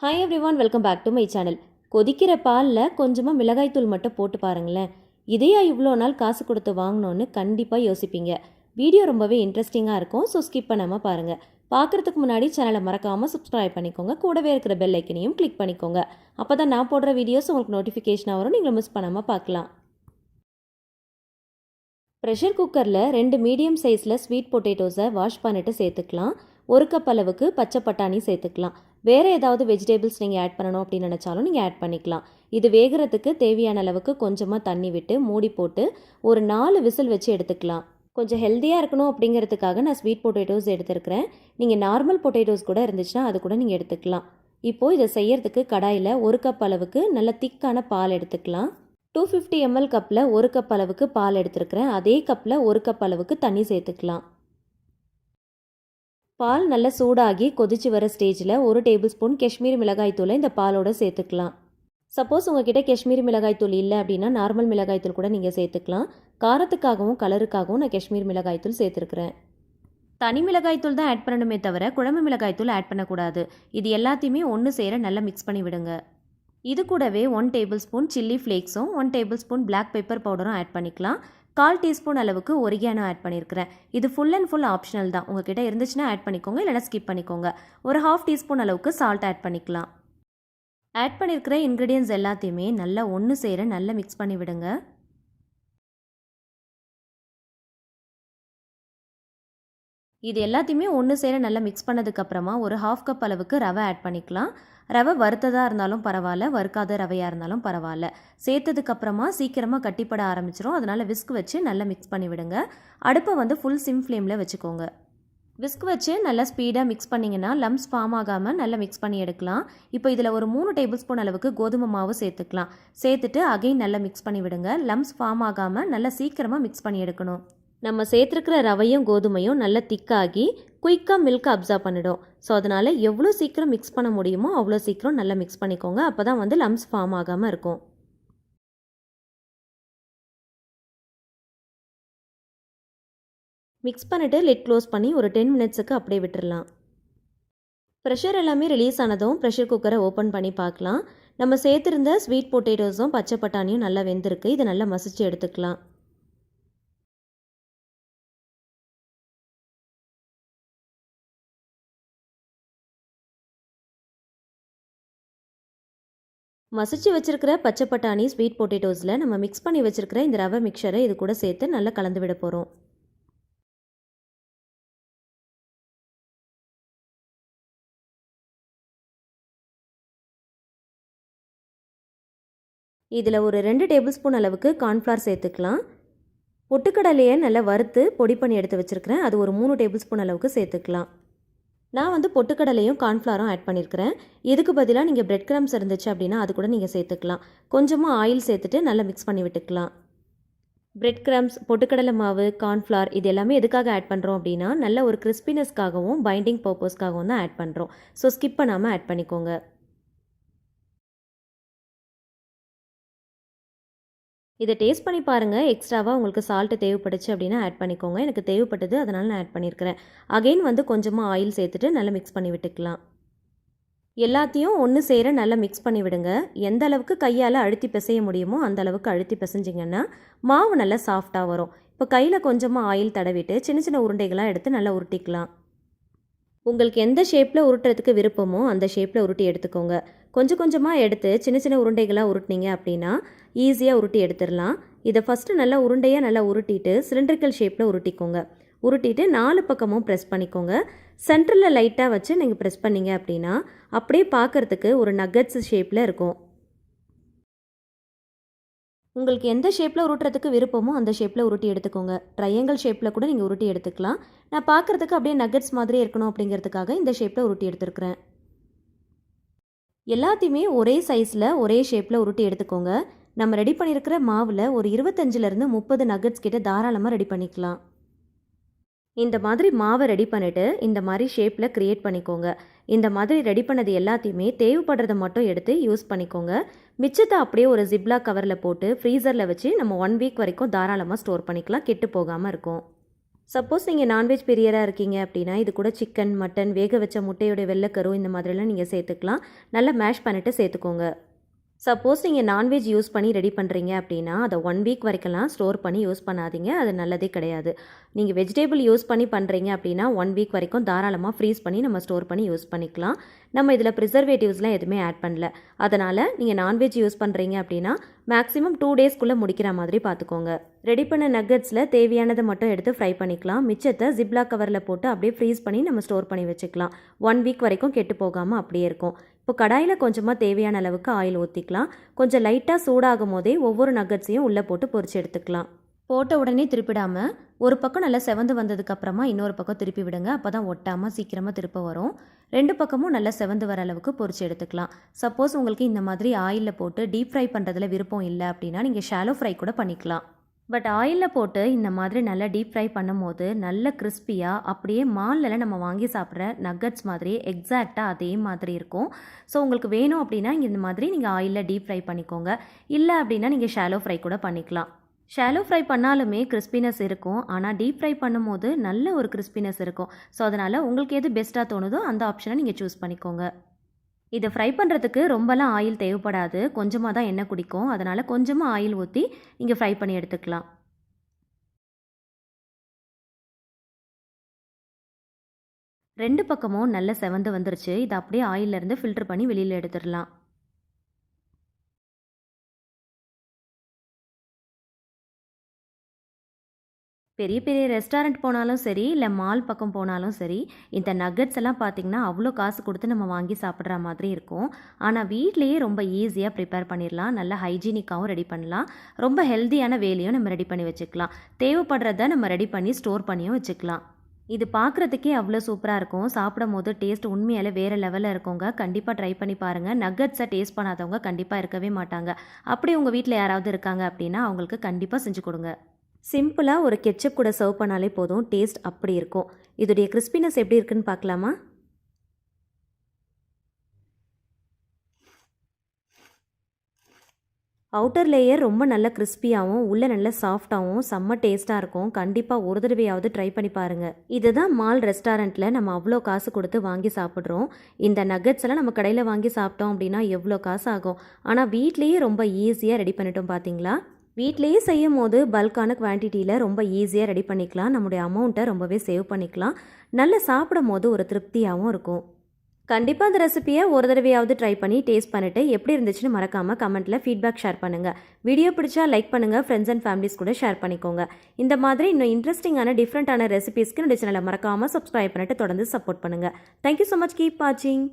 Hi everyone, welcome back to my channel. கொதிக்கிற பாலில் கொஞ்சமாக மிளகாய்த்தூள் மட்டும் போட்டு பாருங்களேன். இதையா இவ்வளோ நாள் காசு கொடுத்து வாங்கினோன்னு கண்டிப்பாக யோசிப்பீங்க. வீடியோ ரொம்பவே இன்ட்ரெஸ்டிங்காக இருக்கும், ஸோ ஸ்கிப் பண்ணாமல் பாருங்கள். பார்க்குறதுக்கு முன்னாடி சேனலை மறக்காமல் சப்ஸ்கிரைப் பண்ணிக்கோங்க. கூடவே இருக்கிற பெல் ஐக்கனையும் கிளிக் பண்ணிக்கோங்க. அப்போ தான் நான் போடுற வீடியோஸ் உங்களுக்கு நோட்டிஃபிகேஷனாக வரும், நீங்கள் மிஸ் பண்ணாமல் பார்க்கலாம். ப்ரெஷர் குக்கரில் 2 மீடியம் சைஸில் ஸ்வீட் பொட்டேட்டோஸை வாஷ் பண்ணிவிட்டு சேர்த்துக்கலாம். 1 கப் அளவுக்கு பச்சை பட்டாணி சேர்த்துக்கலாம். வேறு ஏதாவது வெஜிடபிள்ஸ் நீங்கள் ஆட் பண்ணணும் அப்படின்னு நினச்சாலும் நீங்கள் ஆட் பண்ணிக்கலாம். இது வேகிறதுக்கு தேவையான அளவுக்கு கொஞ்சமாக தண்ணி விட்டு மூடி போட்டு ஒரு 4 விசில் வச்சு எடுத்துக்கலாம். கொஞ்சம் ஹெல்த்தியாக இருக்கணும் அப்படிங்கிறதுக்காக நான் ஸ்வீட் பொட்டேட்டோஸ் எடுத்துருக்கிறேன். நீங்கள் நார்மல் பொட்டேட்டோஸ் கூட இருந்துச்சுன்னா அது கூட நீங்கள் எடுத்துக்கலாம். இப்போது இதை செய்யறதுக்கு கடாயில் 1 கப் அளவுக்கு நல்ல திக்கான பால் எடுத்துக்கலாம். 250 ml கப்பில் 1 கப் அளவுக்கு பால் எடுத்துருக்கிறேன். அதே கப்பில் 1 கப் அளவுக்கு தண்ணி சேர்த்துக்கலாம். பால் நல்லா சூடாகி கொதிச்சு வர ஸ்டேஜில் 1 டேபிள் ஸ்பூன் காஷ்மீரி மிளகாய்த்தூளை இந்த பாலோடு சேர்த்துக்கலாம். சப்போஸ் உங்ககிட்ட காஷ்மீரி மிளகாய்த்தூள் இல்லை அப்படின்னா நார்மல் மிளகாய்த்தூள் கூட நீங்கள் சேர்த்துக்கலாம். காரத்துக்காகவும் கலருக்காகவும் நான் காஷ்மீரி மிளகாய்த்தூள் சேர்த்துருக்குறேன். தனி மிளகாய்த்தூள் தான் ஆட் பண்ணணுமே தவிர குழம்பு மிளகாய்த்தூள் ஆட் பண்ணக்கூடாது. இது எல்லாத்தையுமே ஒன்று சேர நல்லா மிக்ஸ் பண்ணி விடுங்க. இது கூடவே 1 டேபிள் ஸ்பூன் சில்லி ஃப்ளேக்ஸும் 1 டேபிள் ஸ்பூன் பிளாக் பெப்பர் பவுடரும் ஆட் பண்ணிக்கலாம். 1/4 டீஸ்பூன் அளவுக்கு ஒரிகானோ ஆட் பண்ணியிருக்கிறேன். இது ஃபுல் அண்ட் ஃபுல் ஆப்ஷனல் தான். உங்ககிட்ட இருந்துச்சுன்னா ஆட் பண்ணிக்கோங்க, இல்லைனா ஸ்கிப் பண்ணிக்கோங்க. ஒரு 1/2 டீஸ்பூன் அளவுக்கு சால்ட் ஆட் பண்ணிக்கலாம். ஆட் பண்ணியிருக்கிற இன்க்ரீடியன்ஸ் எல்லாத்தையுமே நல்லா ஒன்று சேர நல்லா மிக்ஸ் பண்ணி விடுங்க. இது எல்லாத்தையுமே ஒன்று சேர நல்லா மிக்ஸ் பண்ணதுக்கப்புறமா ஒரு 1/2 கப் அளவுக்கு ரவை ஆட் பண்ணிக்கலாம். ரவை வறுத்ததாக இருந்தாலும் பரவாயில்ல, வறுக்காத ரவையாக இருந்தாலும் பரவாயில்ல. சேர்த்ததுக்கப்புறமா சீக்கிரமாக கட்டிப்பட ஆரம்பிச்சிடும். அதனால் விஸ்க் வச்சு நல்லா மிக்ஸ் பண்ணி விடுங்க. அடுப்பை வந்து ஃபுல் சிம் ஃப்ளேமில் வச்சுக்கோங்க. விஸ்க் வச்சு நல்லா ஸ்பீடாக மிக்ஸ் பண்ணிங்கன்னா லம்ஸ் ஃபார்ம் ஆகாமல் நல்லா மிக்ஸ் பண்ணி எடுக்கலாம். இப்போ இதில் ஒரு 3 டேபிள் ஸ்பூன் அளவுக்கு கோதுமை மாவு சேர்த்துக்கலாம். சேர்த்துட்டு அகைன் நல்லா மிக்ஸ் பண்ணி விடுங்க. லம்ஸ் ஃபார்ம் ஆகாமல் நல்லா சீக்கிரமாக மிக்ஸ் பண்ணி எடுக்கணும். நம்ம சேர்த்துருக்கிற ரவையும் கோதுமையும் நல்லா திக்காகி குயிக்காக மில்க் அப்சர்வ் பண்ணிடும். ஸோ அதனால் எவ்வளோ சீக்கிரம் மிக்ஸ் பண்ண முடியுமோ அவ்வளோ சீக்கிரம் நல்லா மிக்ஸ் பண்ணிக்கோங்க. அப்போ தான் வந்து லம்ஸ் ஃபார்ம் ஆகாமல் இருக்கும். மிக்ஸ் பண்ணிவிட்டு லிட் க்ளோஸ் பண்ணி ஒரு 10 மினிட்ஸுக்கு அப்படியே விட்டுடலாம். ப்ரெஷர் எல்லாமே ரிலீஸ் ஆனதும் ப்ரெஷர் குக்கரை ஓப்பன் பண்ணி பார்க்கலாம். நம்ம சேர்த்துருந்த ஸ்வீட் பொட்டேட்டோஸும் பச்சை பட்டாணியும் நல்லா வெந்திருக்கு. இதை நல்லா மசிச்சு எடுத்துக்கலாம். மசிச்சு வச்சுருக்கிற பச்சை பட்டாணி ஸ்வீட் பொட்டேட்டோஸில் நம்ம மிக்ஸ் பண்ணி வச்சுருக்கிற இந்த ரவை மிக்சரை இது கூட சேர்த்து நல்லா கலந்து விட போகிறோம். இதில் ஒரு 2 டேபிள் ஸ்பூன் அளவுக்கு கார்ன்ஃப்ளவர் சேர்த்துக்கலாம். பொட்டுக்கடலையை நல்லா வறுத்து பொடி பண்ணி எடுத்து வச்சுருக்கிறேன். அது ஒரு 3 டேபிள் ஸ்பூன் அளவுக்கு சேர்த்துக்கலாம். நான் வந்து பொட்டுக்கடலையும் கார்ன்ஃப்ளவரும் ஆட் பண்ணியிருக்கிறேன். இதுக்கு பதிலாக நீங்கள் பிரெட் கிரம்ஸ் இருந்துச்சு அப்படின்னா அது கூட நீங்கள் சேர்த்துக்கலாம். கொஞ்சமாக ஆயில் சேர்த்துட்டு நல்லா மிக்ஸ் பண்ணி விட்டுக்கலாம். பிரெட் கிரம்ஸ், பொட்டுக்கடலை மாவு, கார்ன்ஃப்ளவர் இது எல்லாமே எதுக்காக ஆட் பண்ணுறோம் அப்படின்னா நல்ல ஒரு கிறிஸ்பினஸ்க்காகவும் பைண்டிங் பர்பஸ்க்காகவும் தான் ஆட் பண்ணுறோம். ஸோ ஸ்கிப் பண்ணாமல் ஆட் பண்ணிக்கோங்க. இதை டேஸ்ட் பண்ணி பாருங்கள். எக்ஸ்ட்ராவாக உங்களுக்கு சால்ட்டு தேவைப்பட்டுச்சு அப்படின்னா ஆட் பண்ணிக்கோங்க. எனக்கு தேவைப்பட்டது, அதனால் நான் ஆட் பண்ணியிருக்கிறேன். அகெயின் வந்து கொஞ்சமாக ஆயில் சேர்த்துட்டு நல்லா மிக்ஸ் பண்ணி விட்டுக்கலாம். எல்லாத்தையும் ஒன்று சேர நல்லா மிக்ஸ் பண்ணி விடுங்க. எந்த அளவுக்கு கையால் அழுத்தி பிசைய முடியுமோ அந்த அளவுக்கு அழுத்தி பிசைஞ்சிங்கன்னா மாவு நல்லா சாஃப்டாக வரும். இப்போ கையில் கொஞ்சமாக ஆயில் தடவிட்டு சின்ன சின்ன உருண்டைகளாக எடுத்து நல்லா உருட்டிக்கலாம். உங்களுக்கு எந்த ஷேப்பில் உருட்டுறதுக்கு விருப்பமோ அந்த ஷேப்பில் உருட்டி எடுத்துக்கோங்க. கொஞ்சம் கொஞ்சமாக எடுத்து சின்ன சின்ன உருண்டைகளாக உருட்டினீங்க அப்படின்னா ஈஸியாக உருட்டி எடுத்துடலாம். இதை ஃபஸ்ட்டு நல்லா உருண்டையாக நல்லா உருட்டிட்டு சிலிண்ட்ரிக்கல் ஷேப்பில் உருட்டிக்கோங்க. உருட்டிட்டு 4 பக்கமும் ப்ரெஸ் பண்ணிக்கோங்க. சென்டரில் லைட்டாக வச்சு நீங்கள் ப்ரெஸ் பண்ணிங்க அப்படின்னா அப்படியே பார்க்குறதுக்கு ஒரு நக்கட்ஸ் ஷேப்பில் இருக்கும். உங்களுக்கு எந்த ஷேப்பில் உருட்டுறதுக்கு விருப்பமோ அந்த ஷேப்பில் உருட்டி எடுத்துக்கோங்க. ட்ரையாங்கிள் ஷேப்பில் கூட நீங்கள் உருட்டி எடுத்துக்கலாம். நான் பார்க்குறதுக்கு அப்படியே நக்கட்ஸ் மாதிரி இருக்கணும் அப்படிங்கிறதுக்காக இந்த ஷேப்பில் உருட்டி எடுத்துருக்கிறேன். எல்லாத்தையுமே ஒரே சைஸில் ஒரே ஷேப்பில் உருட்டி எடுத்துக்கோங்க. நம்ம ரெடி பண்ணியிருக்கிற மாவில் ஒரு 25லேருந்து 30 நக்கட்ஸ் கிட்ட தாராளமாக ரெடி பண்ணிக்கலாம். இந்த மாதிரி மாவை ரெடி பண்ணிவிட்டு இந்த மாதிரி ஷேப்பில் க்ரியேட் பண்ணிக்கோங்க. இந்த மாதிரி ரெடி பண்ணது எல்லாத்தையுமே தேவைப்படுறதை மட்டும் எடுத்து யூஸ் பண்ணிக்கோங்க. மிச்சத்தை அப்படியே ஒரு ஜிப்லாக் கவரில் போட்டு ஃப்ரீசரில் வச்சு நம்ம 1 வீக் வரைக்கும் தாராளமாக ஸ்டோர் பண்ணிக்கலாம். கெட்டு போகாமல் இருக்கும். சப்போஸ் நீங்கள் நான்வெஜ் பிரியராக இருக்கீங்க அப்படின்னா இது கூட சிக்கன், மட்டன், வேக வச்ச முட்டையோட வெள்ளைக்கரு இந்த மாதிரிலாம் நீங்கள் சேர்த்துக்கலாம். நல்லா மேஷ் பண்ணிவிட்டு சேர்த்துக்கோங்க. சப்போஸ் நீங்கள் நான்வெஜ் யூஸ் பண்ணி ரெடி பண்ணுறீங்க அப்படின்னா அதை 1 வீக் வரைக்கும்லாம் ஸ்டோர் பண்ணி யூஸ் பண்ணாதீங்க. அது நல்லதே கிடையாது. நீங்கள் வெஜிடபிள் யூஸ் பண்ணி பண்ணுறீங்க அப்படின்னா 1 வீக் வரைக்கும் தாராளமாக ஃப்ரீஸ் பண்ணி நம்ம ஸ்டோர் பண்ணி யூஸ் பண்ணிக்கலாம். நம்ம இதில் ப்ரிசர்வேட்டிவ்ஸ்லாம் எதுவுமே ஆட் பண்ணல. அதனால் நீங்கள் நான்வெஜ் யூஸ் பண்ணுறீங்க அப்படின்னா மேக்ஸிமம் 2 டேஸ்க்குள்ளே முடிக்கிற மாதிரி பார்த்துக்கோங்க. ரெடி பண்ண நக்கட்ஸில் தேவையானதை மட்டும் எடுத்து ஃப்ரை பண்ணிக்கலாம். மிச்சத்தை ஜிப்லாக் கவரில் போட்டு அப்படியே ஃப்ரீஸ் பண்ணி நம்ம ஸ்டோர் பண்ணி வச்சுக்கலாம். 1 வீக் வரைக்கும் கெட்டு போகாமல் அப்படியே இருக்கும். இப்போ கடாயில் கொஞ்சமாக தேவையான அளவுக்கு ஆயில் ஊற்றிக்கலாம். கொஞ்சம் லைட்டாக சூடாகும் போதே ஒவ்வொரு நக்கட்ஸையும் உள்ளே போட்டு பொரிச்சு எடுத்துக்கலாம். போட்ட உடனே திருப்பிடாமல் ஒரு பக்கம் நல்லா செவந்து வந்ததுக்கப்புறமா இன்னொரு பக்கம் திருப்பி விடுங்க. அப்போ தான் ஒட்டாமல் சீக்கிரமாக திருப்ப வரும். 2 பக்கமும் நல்லா செவந்து வர அளவுக்கு பொரிச்சு எடுத்துக்கலாம். சப்போஸ் உங்களுக்கு இந்த மாதிரி ஆயிலில் போட்டு டீப் ஃப்ரை பண்ணுறதுல விருப்பம் இல்லை அப்படின்னா நீங்கள் ஷாலோ ஃப்ரை கூட பண்ணிக்கலாம். பட் ஆயிலில் போட்டு இந்த மாதிரி நல்லா டீப் ஃப்ரை பண்ணும்போது நல்ல கிறிஸ்பியாக அப்படியே மாலில் நம்ம வாங்கி சாப்பிட்ற நக்கட்ஸ் மாதிரி எக்ஸாக்டாக அதே மாதிரி இருக்கும். ஸோ உங்களுக்கு வேணும் அப்படின்னா இந்த மாதிரி நீங்கள் ஆயிலில் டீப் ஃப்ரை பண்ணிக்கோங்க. இல்லை அப்படின்னா நீங்கள் ஷாலோ ஃப்ரை கூட பண்ணிக்கலாம். ஷாலோ ஃப்ரை பண்ணாலுமே கிறிஸ்பினஸ் இருக்கும். ஆனால் டீப் ஃப்ரை பண்ணும்போது நல்ல ஒரு கிறிஸ்பினஸ் இருக்கும். ஸோ அதனால் உங்களுக்கு எது பெஸ்ட்டாக தோணுதோ அந்த ஆப்ஷனை நீங்கள் சூஸ் பண்ணிக்கோங்க. இதை ஃப்ரை பண்ணுறதுக்கு ரொம்பலாம் ஆயில் தேவைப்படாது. கொஞ்சமாக தான் எண்ணெய் குடிக்கும். அதனால் கொஞ்சமாக ஆயில் ஊற்றி நீங்கள் ஃப்ரை பண்ணி எடுத்துக்கலாம். ரெண்டு பக்கமும் நல்ல செவந்து வந்துருச்சு. இதை அப்படியே ஆயிலிருந்து ஃபில்டர் பண்ணி வெளியில் எடுத்துடலாம். பெரிய பெரிய ரெஸ்டாரண்ட் போனாலும் சரி, இல்லை மால் பக்கம் போனாலும் சரி, இந்த நக்கட்ஸ் எல்லாம் பார்த்திங்கன்னா அவ்வளோ காசு கொடுத்து நம்ம வாங்கி சாப்பிட்ற மாதிரி இருக்கும். ஆனால் வீட்லேயே ரொம்ப ஈஸியாக ப்ரிப்பேர் பண்ணிடலாம். நல்லா ஹைஜீனிக்காகவும் ரெடி பண்ணலாம். ரொம்ப ஹெல்த்தியான வேலையும் நம்ம ரெடி பண்ணி வச்சுக்கலாம். தேவைப்படுறத நம்ம ரெடி பண்ணி ஸ்டோர் பண்ணியும் வச்சுக்கலாம். இது பார்க்குறதுக்கே அவ்வளோ சூப்பராக இருக்கும். சாப்பிடும் போது டேஸ்ட் உண்மையாலே வேறு லெவலில் இருக்குங்க. கண்டிப்பாக ட்ரை பண்ணி பாருங்கள். நக்கட்ஸை டேஸ்ட் பண்ணாதவங்க கண்டிப்பாக இருக்கவே மாட்டாங்க. அப்படி உங்கள் வீட்டில் யாராவது இருக்காங்க அப்படின்னா அவங்களுக்கு கண்டிப்பாக செஞ்சு கொடுங்க. சிம்பிளாக ஒரு கெச்சப் கூட சர்வ் பண்ணாலே போதும். டேஸ்ட் அப்படி இருக்கும். இதோடைய கிறிஸ்பினஸ் எப்படி இருக்குன்னு பார்க்கலாமா? அவுட்டர் லேயர் ரொம்ப நல்ல கிறிஸ்பியாகவும் உள்ளே நல்ல சாஃப்டாகவும் செம்ம டேஸ்ட்டாக இருக்கும். கண்டிப்பாக ஒரு தடவையாவது ட்ரை பண்ணி பாருங்கள். இதுதான் மால் ரெஸ்டாரண்ட்டில் நம்ம அவ்வளோ காசு கொடுத்து வாங்கி சாப்பிட்றோம். இந்த நக்கட்ஸ் எல்லாம் நம்ம கடையில் வாங்கி சாப்பிட்டோம் அப்படின்னா எவ்வளோ காசு ஆகும். ஆனால் வீட்லேயே ரொம்ப ஈஸியாக ரெடி பண்ணிட்டோம் பார்த்தீங்களா? வீட்லேயே செய்யும் போது பல்கான குவான்டிட்டியில் ரொம்ப ஈஸியாக ரெடி பண்ணிக்கலாம். நம்முடைய அமௌண்ட்டை ரொம்பவே சேவ் பண்ணிக்கலாம். நல்லா சாப்பிடும் போது ஒரு திருப்தியாகவும் இருக்கும். கண்டிப்பாக அந்த ரெசிபியை ஒரு தடவையாவது ட்ரை பண்ணி டேஸ்ட் பண்ணிவிட்டு எப்படி இருந்துச்சுன்னு மறக்காமல் கமெண்ட்டில் ஃபீட்பேக் ஷேர் பண்ணுங்கள். வீடியோ பிடிச்சா லைக் பண்ணுங்கள். ஃப்ரெண்ட்ஸ் அண்ட் ஃபேமிலிஸ் கூட ஷேர் பண்ணிக்கோங்க. இந்த மாதிரி இன்னும் இன்ட்ரெஸ்டிங்கான டிஃப்ரெண்ட்டான ரெசிபிஸ்க்கு என்னுடைய சேனலை மறக்காமல் சப்ஸ்கிரைப் பண்ணிட்டு தொடர்ந்து சப்போர்ட் பண்ணுங்கள். Thank you so much. கீப் வாட்சிங்.